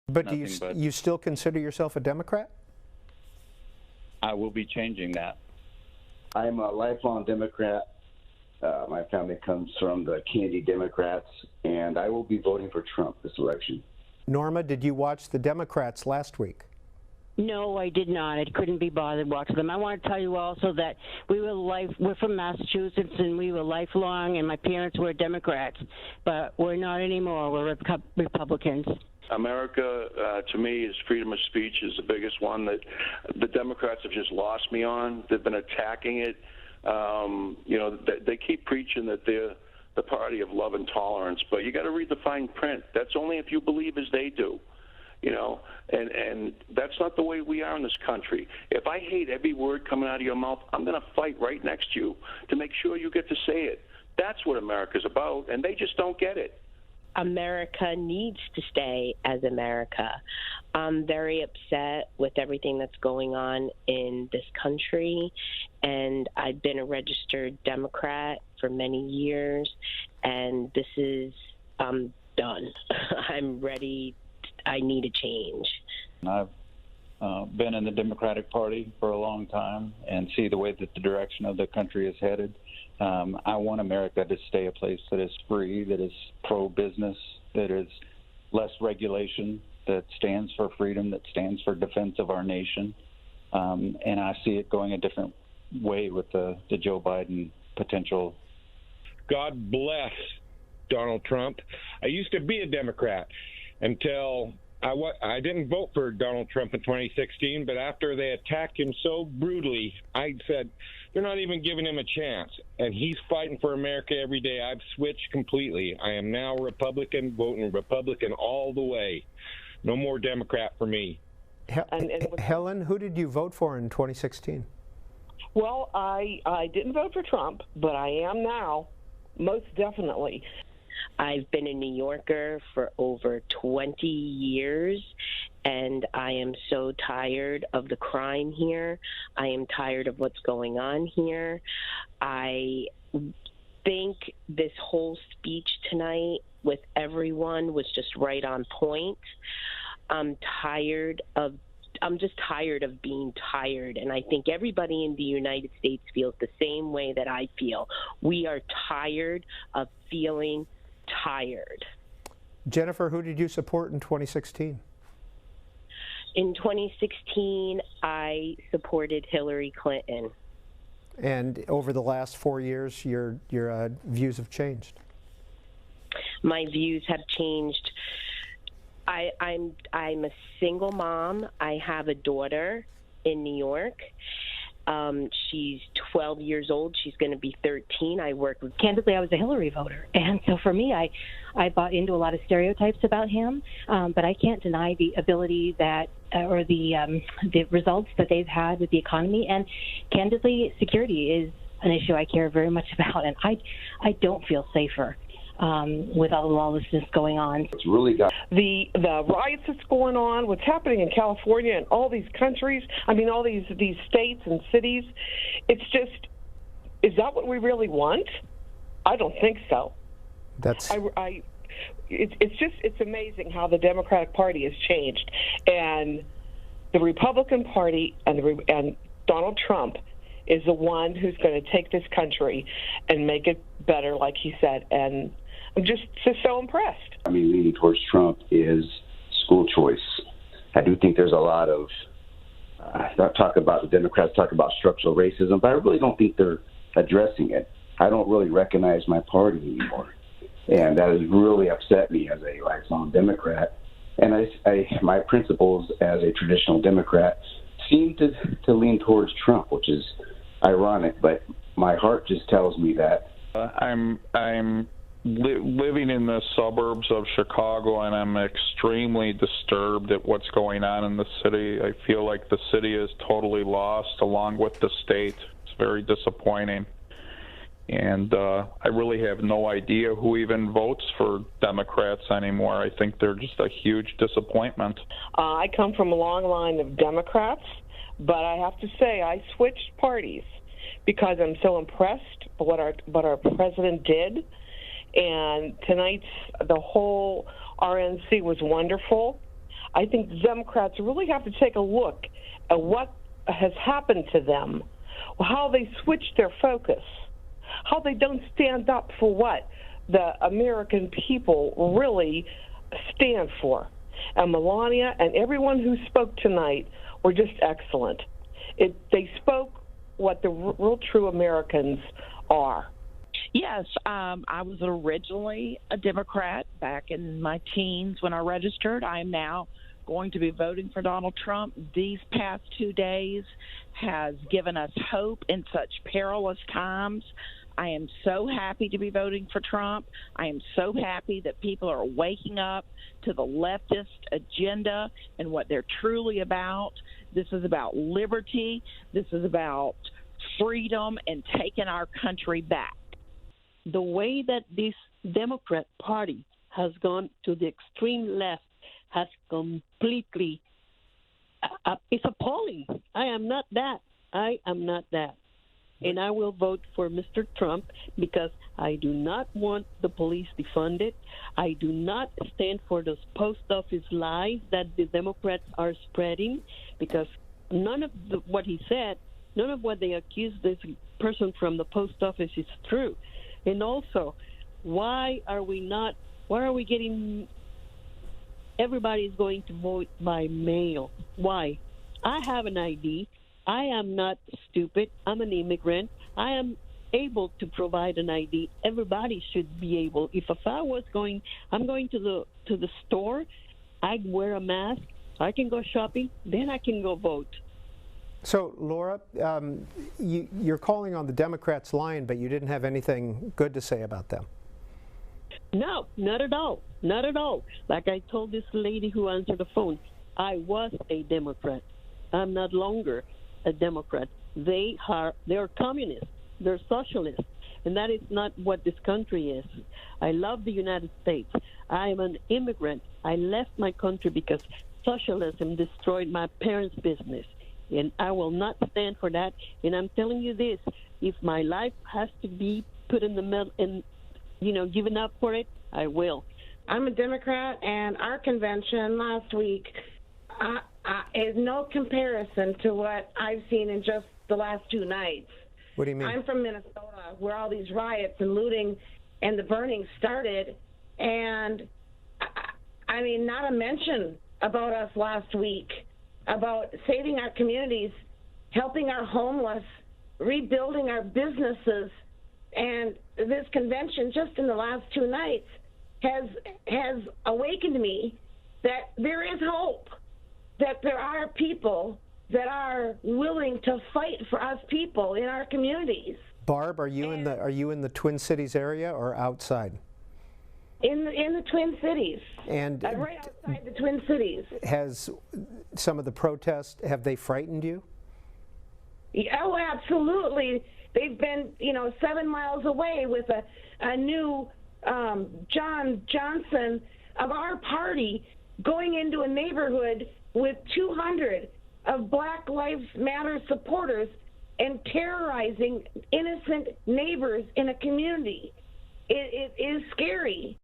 But do nothing but you still consider yourself a Democrat? I will be changing that. I'm a lifelong Democrat. My family comes from the Kennedy Democrats, and I will be voting for Trump this election. Norma, did you watch the Democrats last week? No, I did not. I couldn't be bothered watching them. I want to tell you also that we're from Massachusetts, and we were lifelong, and my parents were Democrats, but we're not anymore. We're Republicans. America, to me, is freedom of speech is the biggest one that the Democrats have just lost me on. They've been attacking it. They keep preaching that they're the party of love and tolerance, but you got to read the fine print. That's only if you believe as they do. And that's not the way we are in this country. If I hate every word coming out of your mouth, I'm going to fight right next to you to make sure you get to say it. That's what America's about, and they just don't get it. America needs to stay as America. I'm very upset with everything that's going on in this country, and I've been a registered Democrat for many years, and this is done. I'm ready. I need a change. I've been in the Democratic Party for a long time and see the way that the direction of the country is headed. I want America to stay a place that is free, that is pro-business, that is less regulation, that stands for freedom, that stands for defense of our nation. And I see it going a different way with the Joe Biden potential. God bless Donald Trump. I used to be a Democrat until I didn't vote for Donald Trump in 2016, but after they attacked him so brutally, I said, they're not even giving him a chance. And he's fighting for America every day. I've switched completely. I am now Republican, voting Republican all the way. No more Democrat for me. Helen, who did you vote for in 2016? Well, I didn't vote for Trump, but I am now, most definitely. I've been a New Yorker for over 20 years, and I am so tired of the crime here. I am tired of what's going on here. I think this whole speech tonight with everyone was just right on point. I'm just tired of being tired, and I think everybody in the United States feels the same way that I feel. We are tired of feeling tired. Jennifer, who did you support in 2016? In 2016, I supported Hillary Clinton. And over the last 4 years, your views have changed? My views have changed. I'm a single mom. I have a daughter in New York. She's 12 years old. She's going to be 13. I work with. Candidly, I was a Hillary voter, and so for me, I bought into a lot of stereotypes about him. But I can't deny the ability that, or the results that they've had with the economy, and candidly, security is an issue I care very much about, and I don't feel safer with all the lawlessness going on. It's really got the riots that's going on, what's happening in California and all these countries, I mean all these states and cities. It's just, is that what we really want? I don't think so. It's amazing how the Democratic Party has changed, and the Republican Party and Donald Trump is the one who's going to take this country and make it better, like he said, and I'm just so impressed. I mean, leaning towards Trump is school choice. I do think there's a lot of the Democrats talk about structural racism, but I really don't think they're addressing it. I don't really recognize my party anymore, and that has really upset me as a lifelong Democrat. And my principles as a traditional Democrat seem to lean towards Trump, which is ironic, but my heart just tells me that. I'm living in the suburbs of Chicago, and I'm extremely disturbed at what's going on in the city. I feel like the city is totally lost along with the state. It's very disappointing. And I really have no idea who even votes for Democrats anymore. I think they're just a huge disappointment. I come from a long line of Democrats, but I have to say I switched parties because I'm so impressed by what our president did. And tonight's, the whole RNC was wonderful. I think the Democrats really have to take a look at what has happened to them, how they switched their focus, how they don't stand up for what the American people really stand for. And Melania and everyone who spoke tonight were just excellent. They spoke what the real true Americans are. Yes, I was originally a Democrat back in my teens when I registered. I am now going to be voting for Donald Trump. These past 2 days has given us hope in such perilous times. I am so happy to be voting for Trump. I am so happy that people are waking up to the leftist agenda and what they're truly about. This is about liberty. This is about freedom and taking our country back. The way that this Democrat Party has gone to the extreme left has completely, it's appalling. I am not that. And I will vote for Mr. Trump because I do not want the police defunded. I do not stand for those post office lies that the Democrats are spreading, because none of what he said, none of what they accuse this person from the post office is true. And also, why are we getting, everybody's going to vote by mail? Why? I have an ID. I am not stupid. I'm an immigrant. I am able to provide an ID. Everybody should be able. If I was going, I'm going to the store, I wear a mask, I can go shopping, then I can go vote. So, Laura, you're calling on the Democrats' line, but you didn't have anything good to say about them. No, not at all. Not at all. Like I told this lady who answered the phone, I was a Democrat. I'm not longer a Democrat. They're communists. They're socialists. And that is not what this country is. I love the United States. I am an immigrant. I left my country because socialism destroyed my parents' business. And I will not stand for that. And I'm telling you this, if my life has to be put in the middle and, given up for it, I will. I'm a Democrat, and our convention last week is no comparison to what I've seen in just the last 2 nights. What do you mean? I'm from Minnesota, where all these riots and looting and the burning started. And, I mean, not a mention about us last week, about saving our communities, helping our homeless, rebuilding our businesses. And this convention, just in the last 2 nights, has awakened me that there is hope, that there are people that are willing to fight for us people in our communities. Barb, are you in the Twin Cities area or outside? In the Twin Cities. And right outside the Twin Cities. Has some of the protests, have they frightened you? Oh, absolutely. They've been, 7 miles away with a new John Johnson of our party going into a neighborhood with 200 of Black Lives Matter supporters and terrorizing innocent neighbors in a community. It is scary.